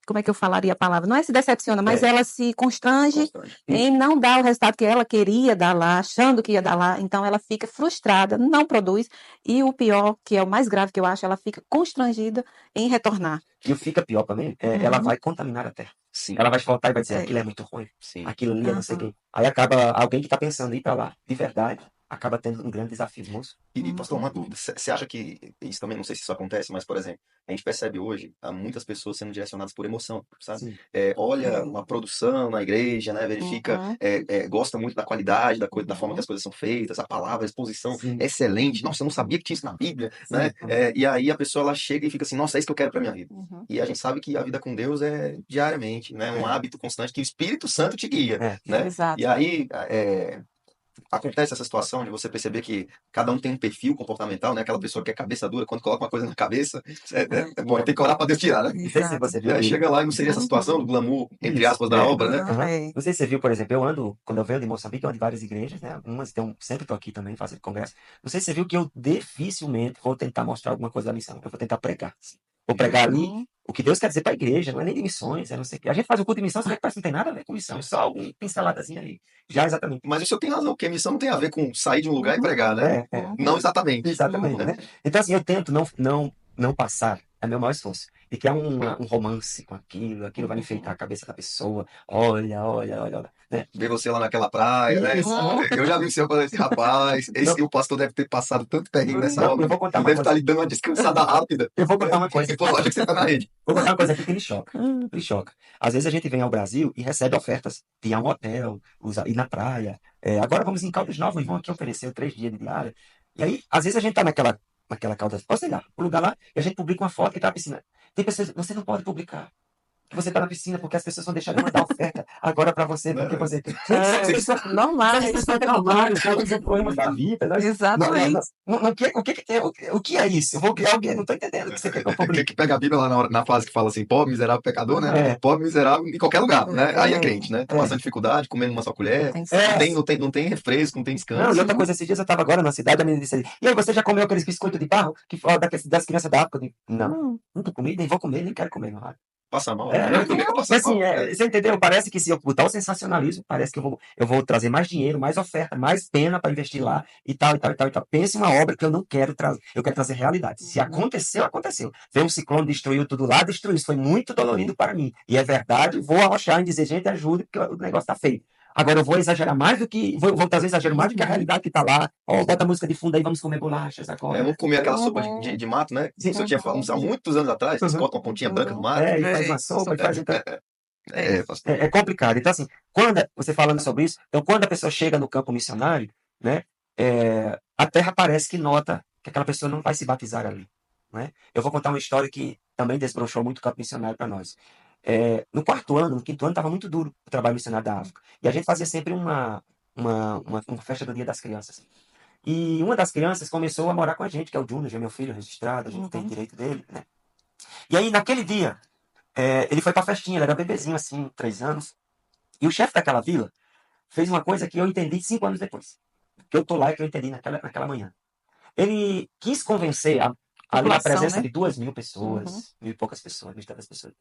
como é que eu falaria a palavra? Não é se decepciona, mas ela se constrange Constante. em não dar o resultado que ela queria dar lá, achando que ia dar lá, então ela fica frustrada, não produz, e o pior, que é o mais grave que eu acho, ela fica constrangida em retornar. E o fica pior também, ela vai contaminar a terra. Sim, Ela vai voltar e vai dizer, É. aquilo é muito ruim, sim. aquilo ali é não sei quem. Aí acaba, alguém que está pensando em ir para lá, de verdade, acaba tendo um grande desafio, moço. E, pastor, uma dúvida. Você acha que isso também, não sei se isso acontece, mas, por exemplo, a gente percebe hoje há muitas pessoas sendo direcionadas por emoção, sabe? Sim. Olha uma produção na igreja, né? Verifica, gosta muito da qualidade, da forma que as coisas são feitas, a palavra, a exposição Sim. excelente. Nossa, eu não sabia que tinha isso na Bíblia, Sim. né? E aí a pessoa ela chega e fica assim, nossa, é isso que eu quero pra minha vida. Uhum. E a gente sabe que a vida com Deus é diariamente, né? Um hábito constante que o Espírito Santo te guia, né? Exato. E aí, acontece essa situação de você perceber que cada um tem um perfil comportamental, né? Aquela pessoa que é cabeça dura, quando coloca uma coisa na cabeça, bom, tem que orar para Deus tirar, né? Não sei se Exato. você E viu. aí chega lá e não seria essa situação do glamour, entre Isso, aspas, da obra, né? Aham, é. Não sei se você viu, por exemplo, quando eu venho de Moçambique, eu ando em várias igrejas, né? Algumas sempre estou aqui também fazendo congresso. Não sei se você viu que eu dificilmente vou tentar mostrar alguma coisa da missão. Eu vou tentar pregar. Vou pregar ali Uhum. o que Deus quer dizer para a igreja, não é nem de missões, é não sei o quê. A gente faz o culto de missão, você vê que parece que não tem nada a ver com missão, é só uma pinceladazinha ali. Já exatamente. Mas o senhor tem razão, porque a missão não tem a ver com sair de um lugar e pregar, né? Não exatamente. Exatamente, né? Então, assim, eu tento não passar, é meu maior esforço. E criar um romance com aquilo vai enfeitar a cabeça da pessoa. Olha, né? Ver você lá naquela praia, né? Isso. Eu já vi o senhor falando assim, rapaz, o pastor deve ter passado tanto perrengue nessa Não, obra. eu vou contar Ele uma deve estar coisa. lhe dando uma descansada rápida. Eu vou contar uma coisa. E por lógica que você está na rede. Vou contar uma coisa aqui que lhe choca. Lhe choca. Às vezes a gente vem ao Brasil e recebe ofertas de ir a um hotel, ir na praia. Agora vamos em Caldas Novas e vão aqui oferecer 3 dias de diária. E aí, às vezes a gente tá naquela Caldas, ou sei lá, o lugar lá, e a gente publica uma foto que tá na piscina. Tem pessoas, você não pode publicar que você tá na piscina porque as pessoas vão deixar de mandar oferta agora para você, porque você. Normal. As pessoas estão normais, o poema da vida. Né? Exatamente. O que é isso? Eu vou criar alguém, não tô entendendo o que você quer que eu Tem publique. que pegar a Bíblia lá na fase que fala assim, pobre, miserável, pecador, né? É. Pobre, miserável em qualquer lugar, né? Aí é crente, né? Tem É. bastante dificuldade, comendo uma só colher, Tem não tem refresco, não tem Não, descanso. e outra coisa, esses dias eu tava agora na cidade, a menina disse assim, e aí, você já comeu aqueles biscoitos de barro que das crianças da África? Eu digo, não, nunca comi, nem vou comer, nem quero comer. Não. Passa mal. Eu Também que mas passa assim, mal. você entendeu? Parece que se eu botar o sensacionalismo, parece que eu vou trazer mais dinheiro, mais oferta, mais pena para investir lá e tal, e tal, e tal, e tal. Pense em uma obra que eu não quero trazer, eu quero trazer realidade. Se aconteceu, aconteceu. Veio um ciclone, destruiu tudo lá, destruiu. Isso foi muito dolorido para mim. E é verdade, vou arrochar em dizer, gente, ajude, porque o negócio tá feio. Agora eu vou exagerar mais do que. Vou trazer exagero mais do que a realidade que tá lá. Ó, bota a música de fundo aí, vamos comer bolachas agora. Vamos comer aquela sopa de mato, né? Sim. O senhor tinha falado há muitos anos atrás, que corta uma pontinha branca do mato. E faz uma sopa, e faz. Então, Pastor. é complicado. Então, assim, quando você falando sobre isso, então quando a pessoa chega no campo missionário, né, a terra parece que nota que aquela pessoa não vai se batizar ali. Né? Eu vou contar uma história que também desbrochou muito o campo missionário para nós. No quarto ano, no quinto ano, estava muito duro o trabalho missionário da África. E a gente fazia sempre uma festa do Dia das Crianças. E uma das crianças começou a morar com a gente, que é o Júnior, já é meu filho registrado, a gente tem direito dele. Né? E aí, naquele dia, ele foi pra festinha, ele era bebezinho assim, 3 anos. E o chefe daquela vila fez uma coisa que eu entendi 5 anos depois. Que eu tô lá e que eu entendi naquela manhã. Ele quis convencer ali na presença, né, de 2.000 pessoas, 1.000 e poucas pessoas, 1.000 e tantas pessoas.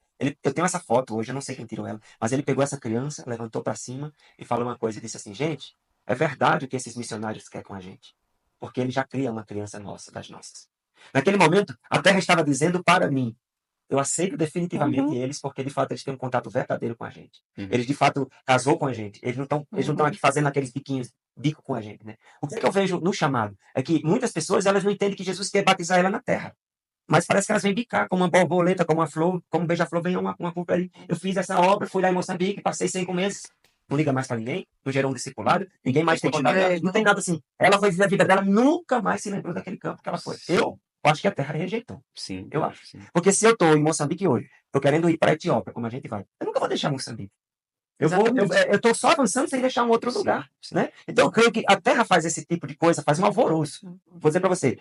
Eu tenho essa foto hoje, eu não sei quem tirou ela, mas ele pegou essa criança, levantou para cima e falou uma coisa e disse assim, gente, é verdade o que esses missionários querem com a gente. Porque ele já cria uma criança nossa, das nossas. Naquele momento, a terra estava dizendo para mim, eu aceito definitivamente eles, porque de fato eles têm um contato verdadeiro com a gente. Eles de fato casou com a gente. Eles não estão aqui fazendo aqueles bico com a gente, né? O que eu vejo no chamado é que muitas pessoas elas não entendem que Jesus quer batizar ela na terra. Mas parece que elas vêm bicar, como uma borboleta, como uma flor, como um beija-flor, vem uma culpa ali. Eu fiz essa obra, fui lá em Moçambique, passei 5 meses, não liga mais para ninguém, não gerou um discipulado, ninguém mais tem contato, não tem nada assim. Ela foi viver a vida dela, nunca mais se lembrou daquele campo que ela foi. Eu acho que a terra rejeitou. Sim, Eu acho. sim. Porque se eu estou em Moçambique hoje, estou querendo ir para a Etiópia, como a gente vai, eu nunca vou deixar Moçambique. Eu estou só avançando sem deixar um outro lugar. Né? Então eu creio que a terra faz esse tipo de coisa, faz um alvoroço. Vou dizer para você,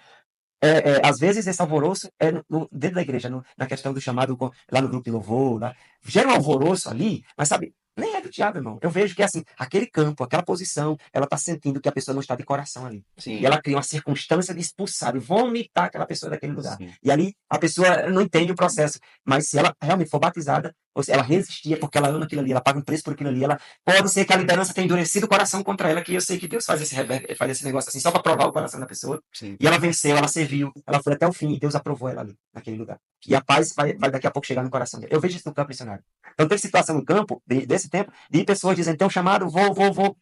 às vezes esse alvoroço é dentro da igreja, na questão do chamado lá no grupo de louvor, lá, gera um alvoroço ali, mas sabe, nem é do diabo, irmão. Eu vejo que assim, aquele campo, aquela posição, ela está sentindo que a pessoa não está de coração ali. Sim. E ela cria uma circunstância de expulsar, de vomitar aquela pessoa daquele lugar. Sim. E ali a pessoa não entende o processo, mas se ela realmente for batizada, ou se ela resistir, é porque ela ama aquilo ali, ela paga um preço por aquilo ali, ela pode ser que a liderança tenha endurecido o coração contra ela, que eu sei que Deus faz esse negócio assim, só para provar o coração da pessoa. Sim. E ela venceu, ela serviu, ela foi até o fim, e Deus aprovou ela ali, naquele lugar. E a paz vai daqui a pouco chegar no coração dele. Eu vejo isso no campo missionário. Então teve situação no campo, desse tempo, de pessoas dizendo, tem um chamado, vou.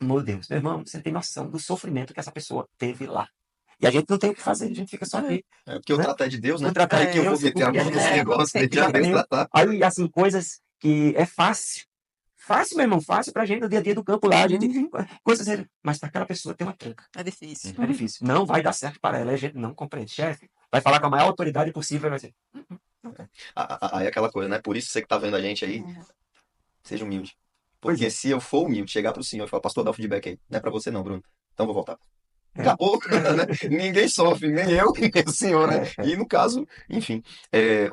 Meu Deus, meu irmão, você tem noção do sofrimento que essa pessoa teve lá. E a gente não tem o que fazer, a gente fica só aqui. Porque o trato é de Deus, né? O trato é Aí de que eu vou Deus, meter a mão nesse negócio, deixar Deus exatamente. tratar. Aí, assim, coisas que é fácil. Fácil, meu irmão, fácil pra gente no dia a dia do campo lá, a gente, coisas, mas para aquela pessoa tem uma tranca. É difícil. É difícil. Não vai dar certo para ela, a gente não compreende. Chefe, vai falar com a maior autoridade possível, vai dizer, Aí é aquela coisa, né? Por isso você que tá vendo a gente aí, seja humilde. Pois Porque é. se eu for humilde, chegar pro senhor e falar, pastor, dá o feedback aí. Não é pra você não, Bruno. Então vou voltar. É. Acabou, né? Ninguém sofre, nem eu, nem o senhor, né? É. E no caso, enfim.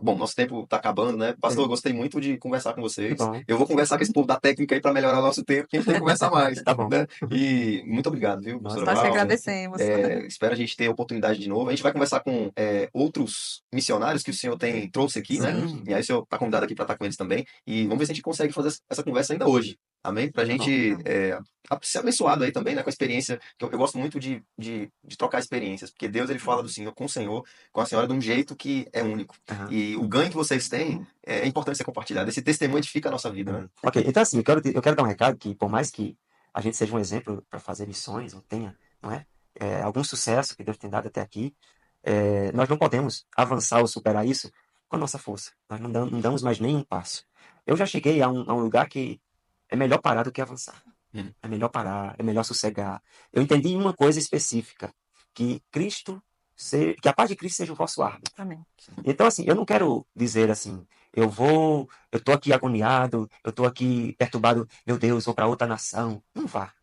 Bom, nosso tempo tá acabando, né? Pastor, eu gostei muito de conversar com vocês. Tá bom. Eu vou conversar com esse povo da técnica aí pra melhorar o nosso tempo, que a gente tem que conversar mais. Tá bom. Né? E muito obrigado, viu, Nós professora Nós que Val? agradecemos. Espero a gente ter a oportunidade de novo. A gente vai conversar com outros missionários que o senhor trouxe aqui, né? Sim. E aí o senhor está convidado aqui para estar com eles também. E vamos ver se a gente consegue fazer essa conversa ainda hoje. Amém? Pra gente ser abençoado aí também, né? Com a experiência. Que eu gosto muito de trocar experiências. Porque Deus, ele fala do Senhor com o Senhor, com a senhora, de um jeito que é único. Aham. E o ganho que vocês têm é importante ser compartilhado. Esse testemunho edifica a nossa vida, né? Ok, então assim, eu quero dar um recado que, por mais que a gente seja um exemplo para fazer missões, ou tenha, não é? Algum sucesso que Deus tem dado até aqui, nós não podemos avançar ou superar isso com a nossa força. Nós não damos mais nem um passo. Eu já cheguei a um lugar que é melhor parar do que avançar. É melhor parar, é melhor sossegar. Eu entendi uma coisa específica, que que a paz de Cristo seja o vosso árbitro. Amém. Então, assim, eu não quero dizer assim, eu tô aqui agoniado, eu tô aqui perturbado, meu Deus, vou para outra nação. Não vá,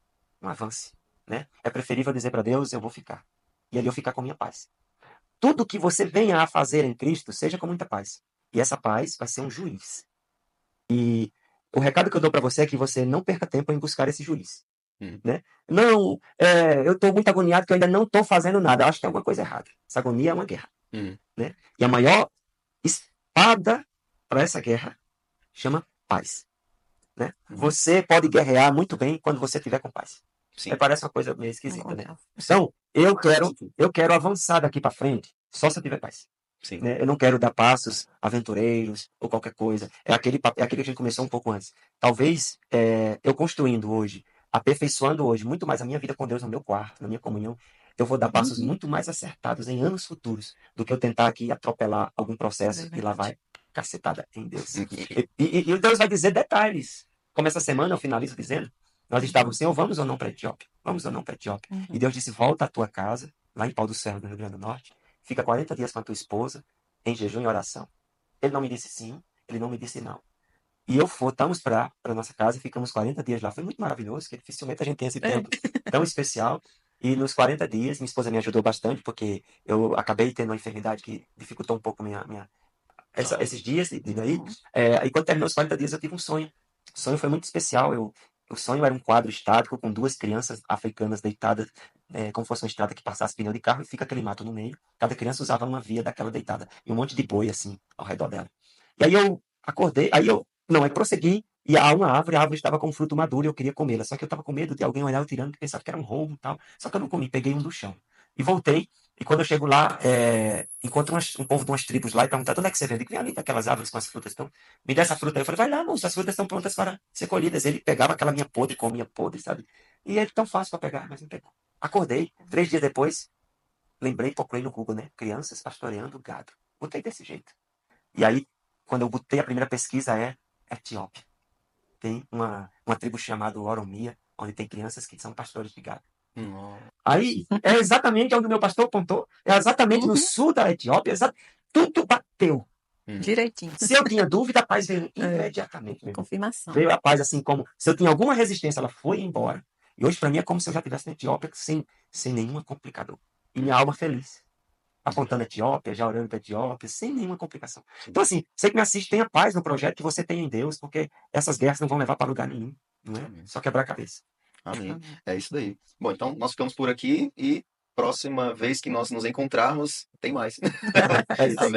não avance, né? É preferível dizer para Deus, eu vou ficar. E ali eu ficar com minha paz. Tudo que você venha a fazer em Cristo, seja com muita paz. E essa paz vai ser um juiz. E o recado que eu dou para você é que você não perca tempo em buscar esse juiz. Né? Não, eu estou muito agoniado que eu ainda não estou fazendo nada. Eu acho que tem alguma coisa errada. Essa agonia é uma guerra. Né? E a maior espada para essa guerra chama paz. Né? Você pode guerrear muito bem quando você estiver com paz. Sim. Parece uma coisa meio esquisita, né? Então, eu quero avançar daqui para frente só se eu tiver paz. Sim. Né? Eu não quero dar passos aventureiros ou qualquer coisa. É aquele que a gente começou um pouco antes. Talvez eu construindo hoje, aperfeiçoando hoje muito mais a minha vida com Deus no meu quarto, na minha comunhão, eu vou dar passos muito mais acertados em anos futuros do que eu tentar aqui atropelar algum processo e lá vai cacetada em Deus. E Deus vai dizer detalhes. Como essa semana eu finalizo dizendo, nós estávamos, Senhor, vamos ou não para a Etiópia? Vamos ou não para a Etiópia? E Deus disse, volta à tua casa, lá em Pau do Céu, no Rio Grande do Norte, fica 40 dias com a tua esposa, em jejum e oração. Ele não me disse sim, ele não me disse não. E voltamos para nossa casa e ficamos 40 dias lá. Foi muito maravilhoso, que dificilmente a gente tem esse tempo tão especial. E nos 40 dias, minha esposa me ajudou bastante, porque eu acabei tendo uma enfermidade que dificultou um pouco esses dias. E quando terminou os 40 dias, eu tive um sonho. O sonho foi muito especial. O sonho era um quadro estático com duas crianças africanas deitadas, como fosse uma estrada que passasse pneu de carro e fica aquele mato no meio. Cada criança usava uma via daquela deitada. E um monte de boi, assim, ao redor dela. E aí eu acordei, aí prossegui E há uma árvore, a árvore estava com fruto maduro e eu queria comê-la. Só que eu estava com medo de alguém olhar eu tirando, que pensava que era um roubo e tal. Só que eu não comi, peguei um do chão. E voltei. E quando eu chego lá, encontro um povo de umas tribos lá e perguntar onde é que você vem? Eu digo, vem ali daquelas árvores com as frutas. Então, me dê essa fruta aí. Eu falei, vai lá, moço, as frutas estão prontas para ser colhidas. Ele pegava aquela minha podre, comia podre, sabe? E é tão fácil para pegar, mas não pegou. Acordei, 3 dias depois, lembrei, procurei no Google, né? Crianças pastoreando gado. Botei desse jeito. E aí, quando eu botei a primeira pesquisa, é Etiópia. Tem uma tribo chamada Oromia, onde tem crianças que são pastores de gado. Nossa. Aí, é exatamente onde o meu pastor apontou, é exatamente no sul da Etiópia, tudo bateu. Direitinho. Se eu tinha dúvida, a paz veio imediatamente. Meu irmão. Confirmação. Veio a paz assim como, se eu tinha alguma resistência, ela foi embora. E hoje, para mim, é como se eu já estivesse na Etiópia, sem nenhuma complicador. E minha alma feliz. Apontando a Etiópia, já orando para a Etiópia, sem nenhuma complicação. Então, assim, você que me assiste, tenha paz no projeto que você tem em Deus, porque essas guerras não vão levar para lugar nenhum. Não é? Amém. Só quebrar a cabeça. Amém. É isso daí. Bom, então nós ficamos por aqui e próxima vez que nós nos encontrarmos, tem mais. É isso. Amém.